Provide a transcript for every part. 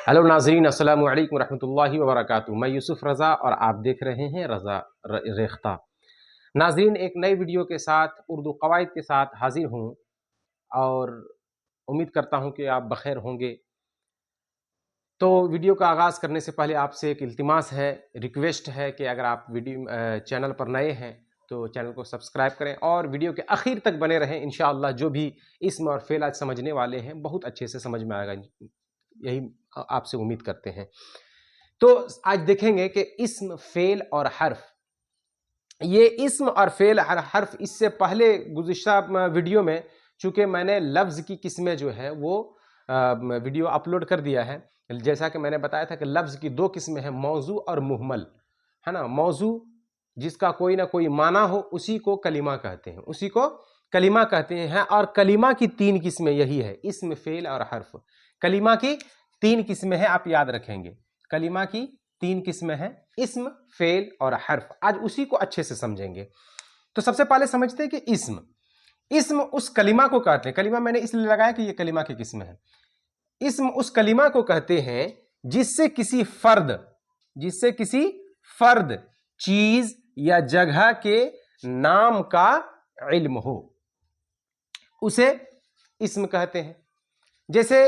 Hello नाजरीन, अस्सलाम वालेकुम रहमतुल्लाहि व बरकातुहू। मैं यूसुफ रज़ा और आप देख रहे हैं रज़ा रेख्ता। नाजरीन, एक नई वीडियो के साथ उर्दू कवायद के साथ हाजिर हूँ और उम्मीद करता हूँ कि आप बखैर होंगे। तो वीडियो का आगाज़ करने से पहले आपसे एक इल्तिमास है, रिक्वेस्ट है कि अगर आप चैनल पर नए हैं तो चैनल को सब्सक्राइब करें और वीडियो के आखिर तक बने रहें। इंशाअल्लाह जो भी इस्म और फ़ेल आज समझने वाले हैं बहुत अच्छे से समझ में आएगा, यही आपसे उम्मीद करते हैं। तो आज देखेंगे कि इस्म, फ़ेल और हर्फ, ये इस्म और फ़ेल और हर्फ, इससे पहले गुज़िश्ता वीडियो में चूँकि मैंने लफ्ज़ की किस्में जो है वो वीडियो अपलोड कर दिया है। जैसा कि मैंने बताया था कि लफ्ज़ की दो किस्में हैं, मौज़ू और मुहमल, है ना। मौज़ू जिसका कोई ना कोई माना हो उसी को कलिमा कहते हैं, उसी को कलिमा कहते हैं। और कलिमा की तीन किस्में यही है, इस्म, फ़ेल और हर्फ। कलिमा की तीन किस्में हैं, आप याद रखेंगे। कलिमा की तीन किस्में हैं, इस्म, फ़ेल और हर्फ। आज उसी को अच्छे से समझेंगे। तो सबसे पहले समझते हैं कि इस्म, इस्म उस कलिमा को कहते हैं। कलिमा मैंने इसलिए लगाया कि ये कलिमा की किस्म है। इस्म उस कलिमा को कहते हैं जिससे किसी फर्द, चीज या जगह के नाम का इल्म हो, उसे इस्म कहते हैं। जैसे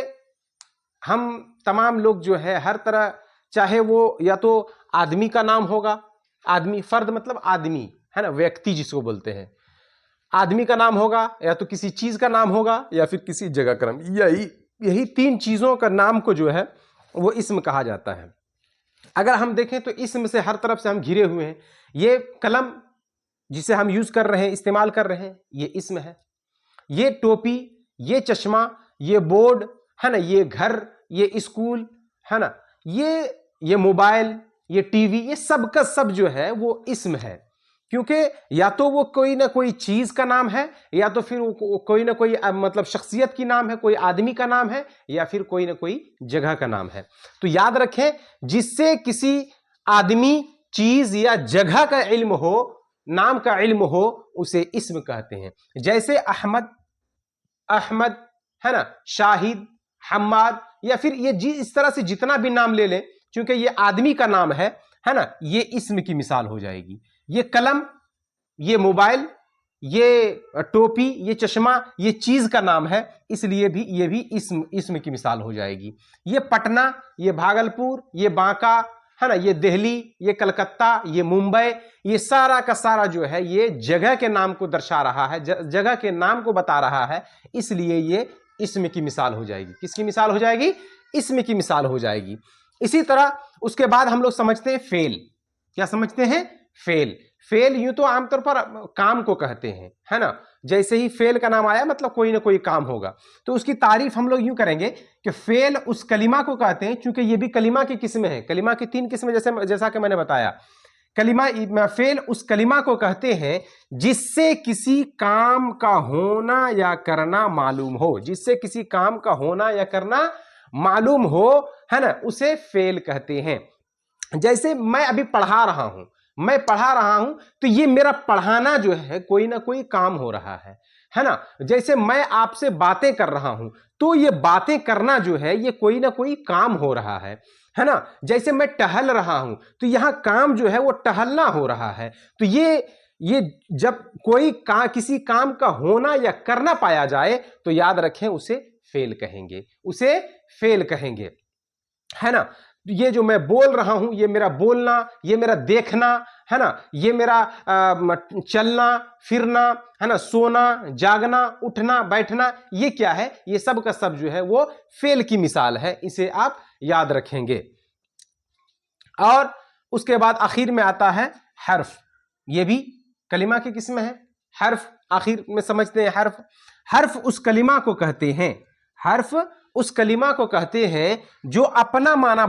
हम तमाम लोग जो है हर तरह, चाहे वो या तो आदमी का नाम होगा, आदमी, फर्द मतलब आदमी, है ना, व्यक्ति जिसको बोलते हैं। आदमी का नाम होगा, या तो किसी चीज का नाम होगा, या फिर किसी जगह का नाम। यही तीन चीजों का नाम को जो है वो इस्म कहा जाता है। अगर हम देखें तो इस्म से हर तरफ से हम घिरे हुए हैं। ये कलम जिसे हम यूज कर रहे हैं, इस्तेमाल कर रहे हैं, ये इस्म है। ये टोपी, ये चश्मा, ये बोर्ड, है ना, ये घर, ये स्कूल, है ना, ये मोबाइल, ये टीवी, ये सब का सब जो है वो इस्म है। क्योंकि या तो वो कोई ना कोई चीज का नाम है, या तो फिर कोई ना कोई मतलब शख्सियत की नाम है, कोई आदमी का नाम है, या फिर कोई ना कोई जगह का नाम है। तो याद रखें, जिससे किसी आदमी, चीज या जगह का इल्म हो, नाम का इल्म हो, उसे इस्म कहते हैं। जैसे अहमद, है ना, शाहिद, हम्माद, या फिर ये इस तरह से जितना भी नाम ले लें, क्योंकि ये आदमी का नाम है ना, ये इस्म की मिसाल हो जाएगी। ये कलम, ये मोबाइल, ये टोपी, ये चश्मा, ये चीज का नाम है, इसलिए भी ये भी इस्म की मिसाल हो जाएगी। ये पटना, ये भागलपुर, ये बांका, है ना, ये दिल्ली, ये कलकत्ता, ये मुंबई, ये सारा का सारा जो है ये जगह के नाम को दर्शा रहा है, जगह के नाम को बता रहा है, इसलिए ये इस्म की मिसाल हो जाएगी। किसकी मिसाल हो जाएगी? इस्म की मिसाल हो जाएगी। इसी तरह उसके बाद हम लोग समझते हैं फेल। क्या समझते हैं? फेल। फेल यूं तो आमतौर पर काम को कहते हैं, है ना। जैसे ही फेल का नाम आया मतलब कोई ना कोई काम होगा, तो उसकी तारीफ हम लोग यूं करेंगे कि फेल उस कलिमा को कहते हैं, क्योंकि ये भी कलिमा की किस्में हैं। कलिमा की तीन किस्में, जैसा कि मैंने बताया। कलिमा, फेल उस कलिमा को कहते हैं जिससे किसी काम का होना या करना मालूम हो, जिससे किसी काम का होना या करना मालूम हो, है ना, उसे फेल कहते हैं। जैसे मैं अभी पढ़ा रहा हूं, तो ये मेरा पढ़ाना जो है कोई ना कोई काम हो रहा है ना। जैसे मैं आपसे बातें कर रहा हूं, तो ये बातें करना जो है ये कोई ना कोई काम हो रहा है ना। जैसे मैं टहल रहा हूं, तो यहां काम जो है वो टहलना हो रहा है। तो ये जब कोई किसी काम का होना या करना पाया जाए तो याद रखें उसे फेल कहेंगे, उसे फेल कहेंगे, है ना। ये जो मैं बोल रहा हूं, ये मेरा बोलना, ये मेरा देखना, है ना, ये मेरा चलना फिरना, है ना, सोना जागना, उठना बैठना, ये क्या है? ये सब का सब जो है वो फेल की मिसाल है, इसे आप याद रखेंगे। और उसके बाद आखिर में आता है हर्फ। ये भी कलिमा की किस्म है। हर्फ आखिर में समझते हैं। हर्फ उस कलिमा को कहते हैं, हर्फ उस कलिमा को कहते हैं जो अपना माना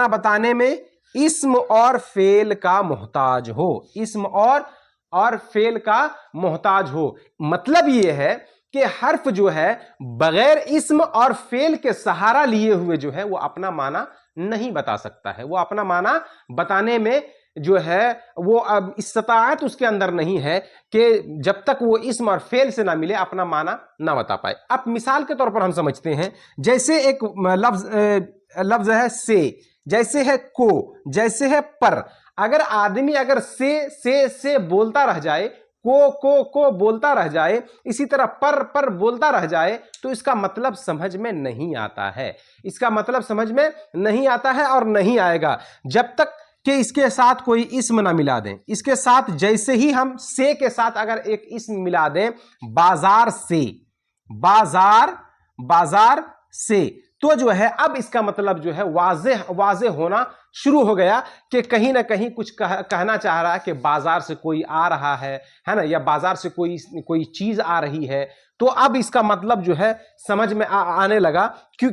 बताने में इस्म और फेल का मोहताज हो, इस्म और फेल का मोहताज हो। मतलब ये है कि हर्फ जो है बगैर इस्म और फेल के सहारा लिए हुए जो है वो अपना माना नहीं बता सकता है, वो अपना माना बताने में جو ہے وہ اب استطاعت اس کے اندر نہیں ہے کہ جب تک وہ اسم اور فعل سے نہ ملے اپنا معنی نہ بتا پائے. اب مثال کے طور پر ہم سمجھتے ہیں جیسے ایک لفظ ہے سے، جیسے ہے کو، جیسے ہے پر. اگر آدمی اگر سے بولتا رہ جائے، کو بولتا رہ جائے، اسی طرح پر بولتا رہ جائے، تو اس کا مطلب سمجھ میں نہیں آتا ہے. اس کا مطلب سمجھ میں نہیں آتا ہے اور نہیں آئے گا جب تک کہ اس کے ساتھ کوئی اسم نہ ملا دیں. اس کے ساتھ جیسے ہی ہم سے کے ساتھ اگر ایک اسم ملا دیں، بازار سے، بازار سے، تو جو ہے اب اس کا مطلب جو ہے واضح ہونا شروع ہو گیا کہ کہیں نہ کہیں کچھ کہنا چاہ رہا ہے کہ بازار سے کوئی آ رہا ہے نا، یا بازار سے کوئی چیز آ رہی ہے. تو اب اس کا مطلب جو ہے سمجھ میں آنے لگا.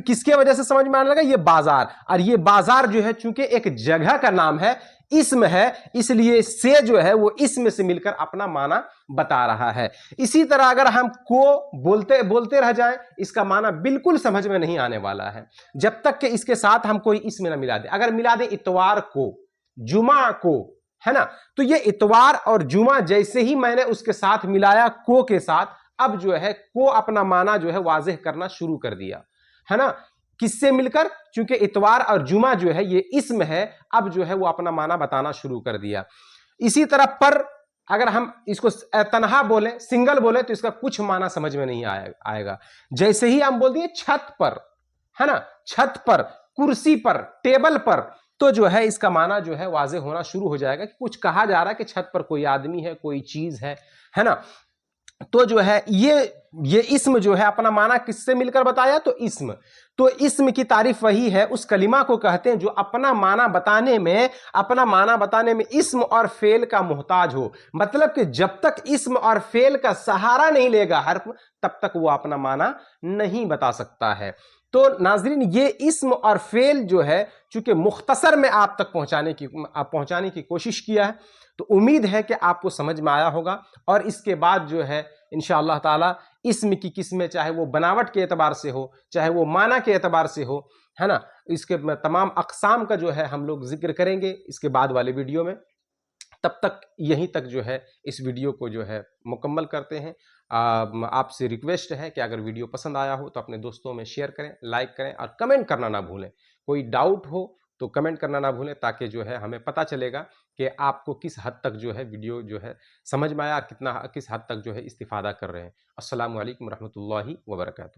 کس کے وجہ سے سمجھ میں آنے لگا؟ یہ بازار. اور یہ بازار جو ہے چونکہ ایک جگہ کا نام ہے، اسم ہے، اس لیے سے جو ہے وہ اسم سے مل کر اپنا معنی بتا رہا ہے. اسی طرح اگر ہم کو بولتے رہ جائیں، اس کا معنی بالکل سمجھ میں نہیں آنے والا ہے جب تک کہ اس کے ساتھ ہم کوئی اسم نہ ملا دیں. اگر ملا دیں اتوار کو، جمعہ کو، ہے نا، تو یہ اتوار اور جمعہ جیسے ہی میں نے اس کے ساتھ ملایا کو کے ساتھ، اب جو ہے کو اپنا معنی جو ہے واضح کرنا شروع کر دیا، ہے نا. کس سے مل کر؟ چونکہ اتوار اور جمعہ جو ہے یہ اسم ہے، اب جو ہے وہ اپنا معنی بتانا شروع کر دیا. اسی طرح پر اگر ہم اس کو تنہا بولیں، سنگل بولیں، تو اس کا کچھ معنی سمجھ میں نہیں آئے گا. جیسے ہی ہم بول دیے چھت پر، ہے نا، چھت پر، کرسی پر، ٹیبل پر، تو جو ہے اس کا معنی جو ہے واضح ہونا شروع ہو جائے گا کہ کچھ کہا جا رہا ہے کہ چھت پر کوئی آدمی ہے، کوئی چیز ہے نا. تو جو ہے یہ اسم جو ہے اپنا معنی کس سے مل کر بتایا؟ تو اسم. تو اسم کی تعریف وہی ہے، اس کلمہ کو کہتے ہیں جو اپنا معنی بتانے میں اسم اور فعل کا محتاج ہو. مطلب کہ جب تک اسم اور فعل کا سہارا نہیں لے گا حرف، تب تک وہ اپنا معنی نہیں بتا سکتا ہے. تو ناظرین، یہ اسم اور فعل جو ہے چونکہ مختصر میں آپ تک پہنچانے کی کوشش کیا ہے، تو امید ہے کہ آپ کو سمجھ میں آیا ہوگا. اور اس کے بعد جو ہے انشاءاللہ تعالی اسم کی قسمیں چاہے وہ بناوٹ کے اعتبار سے ہو، چاہے وہ معنی کے اعتبار سے ہو، ہے نا، اس کے تمام اقسام کا جو ہے ہم لوگ ذکر کریں گے اس کے بعد والے ویڈیو میں. تب تک یہیں تک جو ہے اس ویڈیو کو جو ہے مکمل کرتے ہیں. آپ سے ریکویسٹ ہے کہ اگر ویڈیو پسند آیا ہو تو اپنے دوستوں میں شیئر کریں، لائک کریں اور کمنٹ کرنا نہ بھولیں. کوئی ڈاؤٹ ہو تو کمنٹ کرنا نہ بھولیں، تاکہ جو ہے ہمیں پتہ چلے گا کہ آپ کو کس حد تک جو ہے ویڈیو جو ہے سمجھ میں آیا، کس حد تک جو ہے استفادہ کر رہے ہیں. السلام علیکم ورحمۃ اللہ وبرکاتہ.